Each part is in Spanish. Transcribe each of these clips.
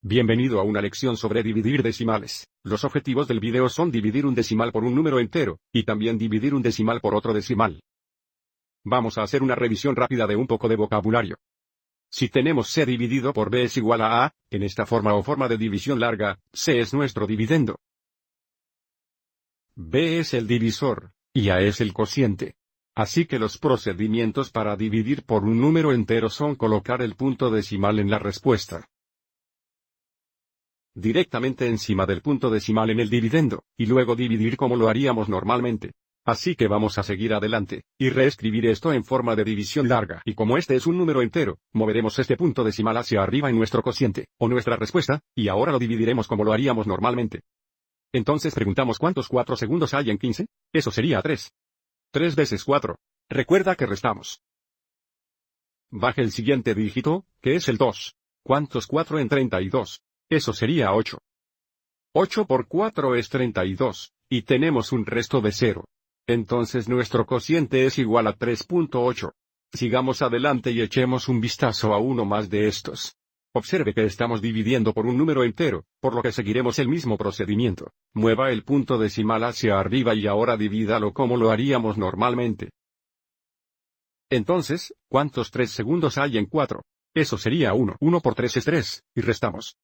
Bienvenido a una lección sobre dividir decimales. Los objetivos del video son dividir un decimal por un número entero, y también dividir un decimal por otro decimal. Vamos a hacer una revisión rápida de un poco de vocabulario. Si tenemos c dividido por b es igual a, en esta forma o forma de división larga, c es nuestro dividendo. B es el divisor, y a es el cociente. Así que los procedimientos para dividir por un número entero son colocar el punto decimal en la respuesta, directamente encima del punto decimal en el dividendo, y luego dividir como lo haríamos normalmente. Así que vamos a seguir adelante, y reescribir esto en forma de división larga. Y como este es un número entero, moveremos este punto decimal hacia arriba en nuestro cociente, o nuestra respuesta, y ahora lo dividiremos como lo haríamos normalmente. Entonces preguntamos ¿cuántos 4 segundos hay en 15? Eso sería 3. 3 veces 4. Recuerda que restamos. Baje el siguiente dígito, que es el 2. ¿Cuántos 4 en 32? Eso sería 8. 8 por 4 es 32, y tenemos un resto de 0. Entonces nuestro cociente es igual a 3.8. Sigamos adelante y echemos un vistazo a uno más de estos. Observe que estamos dividiendo por un número entero, por lo que seguiremos el mismo procedimiento. Mueva el punto decimal hacia arriba y ahora divídalo como lo haríamos normalmente. Entonces, ¿cuántos 3 segundos hay en 4? Eso sería 1. 1 por 3 es 3, y restamos.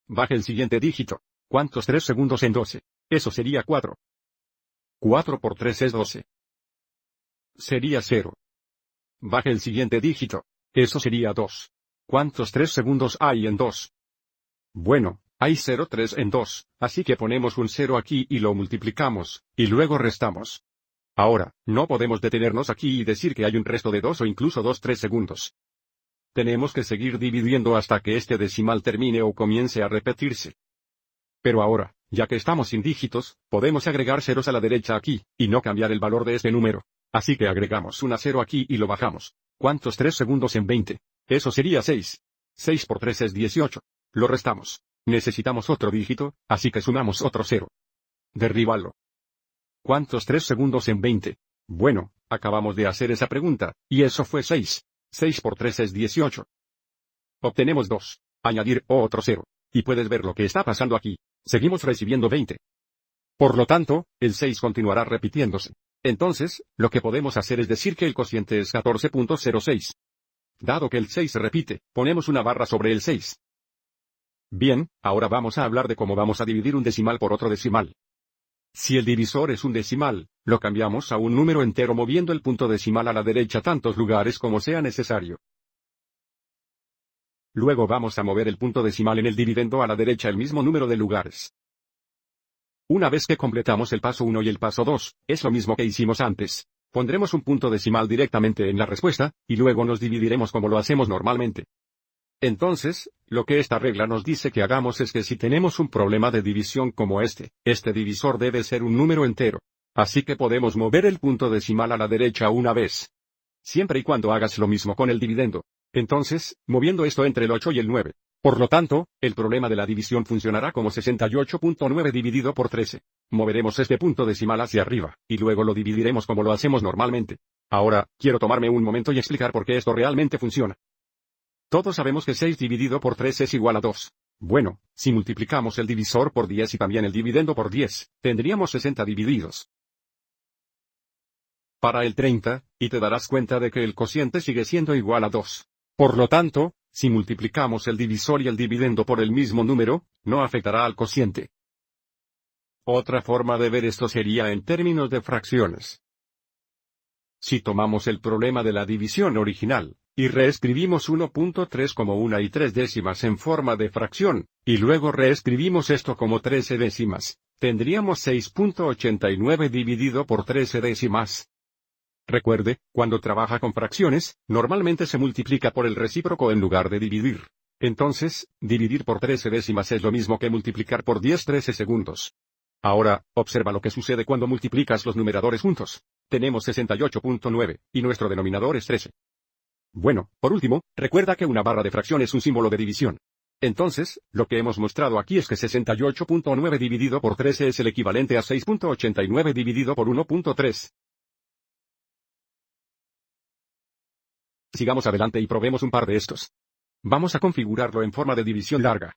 Baje el siguiente dígito. ¿Cuántos 3 segundos en 12? Eso sería 4. 4 por 3 es 12. Sería 0. Baje el siguiente dígito. Eso sería 2. ¿Cuántos 3 segundos hay en 2? Bueno, hay 0,3 en 2, así que ponemos un 0 aquí y lo multiplicamos, y luego restamos. Ahora, no podemos detenernos aquí y decir que hay un resto de 2 o incluso 2,3 segundos. Tenemos que seguir dividiendo hasta que este decimal termine o comience a repetirse. Pero ahora, ya que estamos sin dígitos, podemos agregar ceros a la derecha aquí, y no cambiar el valor de este número. Así que agregamos una 0 aquí y lo bajamos. ¿Cuántos 3 segundos en 20? Eso sería 6. 6 por 3 es 18. Lo restamos. Necesitamos otro dígito, así que sumamos otro 0. Derríbalo. ¿Cuántos 3 segundos en 20? Bueno, acabamos de hacer esa pregunta, y eso fue 6. 6 por 3 es 18. Obtenemos 2. Añadir otro 0. Y puedes ver lo que está pasando aquí. Seguimos recibiendo 20. Por lo tanto, el 6 continuará repitiéndose. Entonces, lo que podemos hacer es decir que el cociente es 14.06. Dado que el 6 se repite, ponemos una barra sobre el 6. Bien, ahora vamos a hablar de cómo vamos a dividir un decimal por otro decimal. Si el divisor es un decimal, lo cambiamos a un número entero moviendo el punto decimal a la derecha tantos lugares como sea necesario. Luego vamos a mover el punto decimal en el dividendo a la derecha el mismo número de lugares. Una vez que completamos el paso 1 y el paso 2, es lo mismo que hicimos antes. Pondremos un punto decimal directamente en la respuesta, y luego nos dividiremos como lo hacemos normalmente. Entonces, lo que esta regla nos dice que hagamos es que si tenemos un problema de división como este divisor debe ser un número entero. Así que podemos mover el punto decimal a la derecha una vez. Siempre y cuando hagas lo mismo con el dividendo. Entonces, moviendo esto entre el 8 y el 9. Por lo tanto, el problema de la división funcionará como 68.9 dividido por 13. Moveremos este punto decimal hacia arriba, y luego lo dividiremos como lo hacemos normalmente. Ahora, quiero tomarme un momento y explicar por qué esto realmente funciona. Todos sabemos que 6 dividido por 3 es igual a 2. Bueno, si multiplicamos el divisor por 10 y también el dividendo por 10, tendríamos 60 divididos. Para el 30, y te darás cuenta de que el cociente sigue siendo igual a 2. Por lo tanto, si multiplicamos el divisor y el dividendo por el mismo número, no afectará al cociente. Otra forma de ver esto sería en términos de fracciones. Si tomamos el problema de la división original, y reescribimos 1.3 como 1 y 3 décimas en forma de fracción, y luego reescribimos esto como 13 décimas, tendríamos 6.89 dividido por 13 décimas. Recuerde, cuando trabaja con fracciones, normalmente se multiplica por el recíproco en lugar de dividir. Entonces, dividir por 13 décimas es lo mismo que multiplicar por 10 13 segundos. Ahora, observa lo que sucede cuando multiplicas los numeradores juntos. Tenemos 68.9, y nuestro denominador es 13. Bueno, por último, recuerda que una barra de fracción es un símbolo de división. Entonces, lo que hemos mostrado aquí es que 68.9 dividido por 13 es el equivalente a 6.89 dividido por 1.3. Sigamos adelante y probemos un par de estos. Vamos a configurarlo en forma de división larga.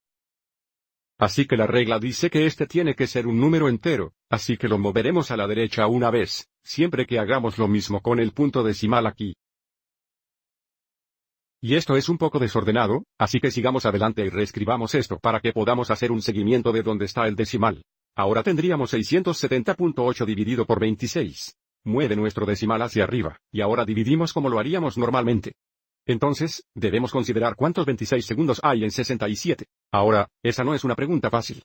Así que la regla dice que este tiene que ser un número entero, así que lo moveremos a la derecha una vez, siempre que hagamos lo mismo con el punto decimal aquí. Y esto es un poco desordenado, así que sigamos adelante y reescribamos esto para que podamos hacer un seguimiento de dónde está el decimal. Ahora tendríamos 670.8 dividido por 26. Mueve nuestro decimal hacia arriba, y ahora dividimos como lo haríamos normalmente. Entonces, debemos considerar cuántos 26 segundos hay en 67. Ahora, esa no es una pregunta fácil.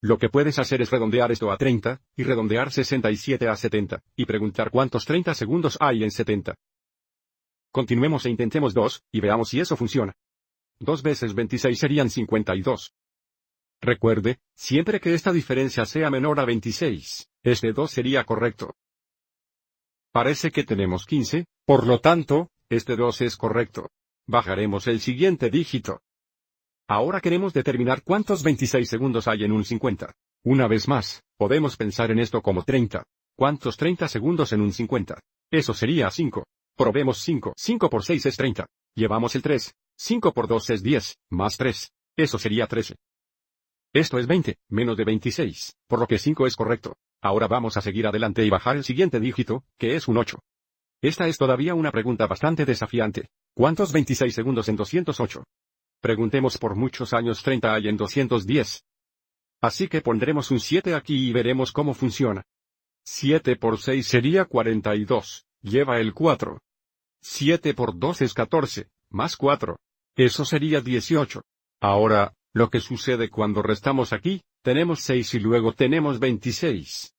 Lo que puedes hacer es redondear esto a 30, y redondear 67 a 70, y preguntar cuántos 30 segundos hay en 70. Continuemos e intentemos 2, y veamos si eso funciona. 2 veces 26 serían 52. Recuerde, siempre que esta diferencia sea menor a 26, este 2 sería correcto. Parece que tenemos 15, por lo tanto, este 2 es correcto. Bajaremos el siguiente dígito. Ahora queremos determinar cuántos 26 segundos hay en un 50. Una vez más, podemos pensar en esto como 30. ¿Cuántos 30 segundos en un 50? Eso sería 5. Probemos 5. 5 por 6 es 30. Llevamos el 3. 5 por 2 es 10, más 3. Eso sería 13. Esto es 20, menos de 26, por lo que 5 es correcto. Ahora vamos a seguir adelante y bajar el siguiente dígito, que es un 8. Esta es todavía una pregunta bastante desafiante. ¿Cuántos 26 segundos en 208? Preguntemos por muchos años 30 hay en 210. Así que pondremos un 7 aquí y veremos cómo funciona. 7 por 6 sería 42, lleva el 4. 7 por 2 es 14, más 4. Eso sería 18. Ahora, lo que sucede cuando restamos aquí, tenemos 6 y luego tenemos 26.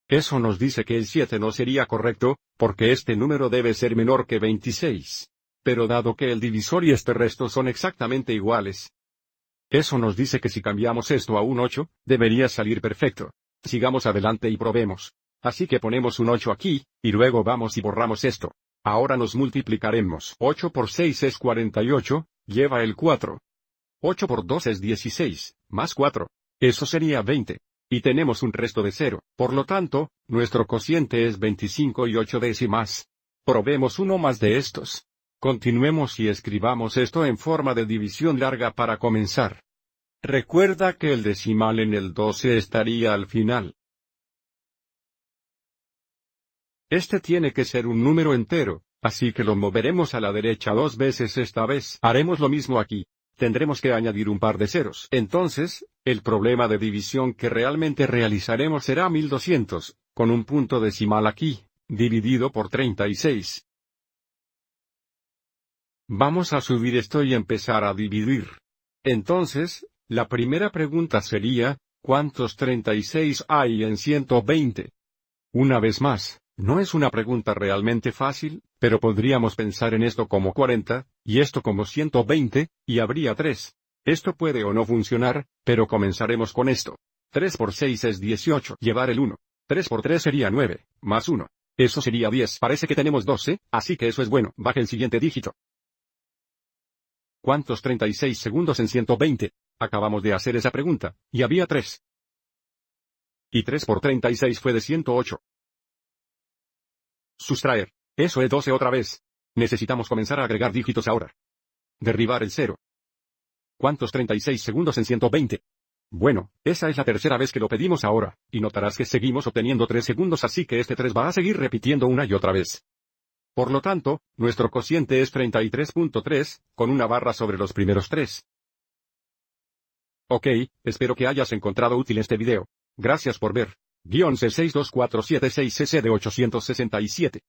Eso nos dice que el 7 no sería correcto, porque este número debe ser menor que 26. Pero dado que el divisor y este resto son exactamente iguales, eso nos dice que si cambiamos esto a un 8, debería salir perfecto. Sigamos adelante y probemos. Así que ponemos un 8 aquí, y luego vamos y borramos esto. Ahora nos multiplicaremos. 8 por 6 es 48, lleva el 4. 8 por 2 es 16, más 4. Eso sería 20. Y tenemos un resto de 0, por lo tanto, nuestro cociente es 25 y 8 décimas. Probemos uno más de estos. Continuemos y escribamos esto en forma de división larga para comenzar. Recuerda que el decimal en el 12 estaría al final. Este tiene que ser un número entero, así que lo moveremos a la derecha 2 veces esta vez. Haremos lo mismo aquí. Tendremos que añadir un par de ceros. Entonces, el problema de división que realmente realizaremos será 1200, con un punto decimal aquí, dividido por 36. Vamos a subir esto y empezar a dividir. Entonces, la primera pregunta sería, ¿cuántos 36 hay en 120? Una vez más, no es una pregunta realmente fácil, pero podríamos pensar en esto como 40, y esto como 120, y habría 3. Esto puede o no funcionar, pero comenzaremos con esto. 3 por 6 es 18, llevar el 1. 3 por 3 sería 9, más 1. Eso sería 10. Parece que tenemos 12, así que eso es bueno. Baje el siguiente dígito. ¿Cuántos 36 segundos en 120? Acabamos de hacer esa pregunta, y había 3. Y 3 por 36 fue de 108. Sustraer. Eso es 12 otra vez. Necesitamos comenzar a agregar dígitos ahora. Derribar el 0. ¿Cuántos 36 segundos en 120? Bueno, esa es la tercera vez que lo pedimos ahora, y notarás que seguimos obteniendo 3 segundos, así que este 3 va a seguir repitiendo una y otra vez. Por lo tanto, nuestro cociente es 33.3, con una barra sobre los primeros 3. Ok, espero que hayas encontrado útil este video. Gracias por ver. _C624766C de 867.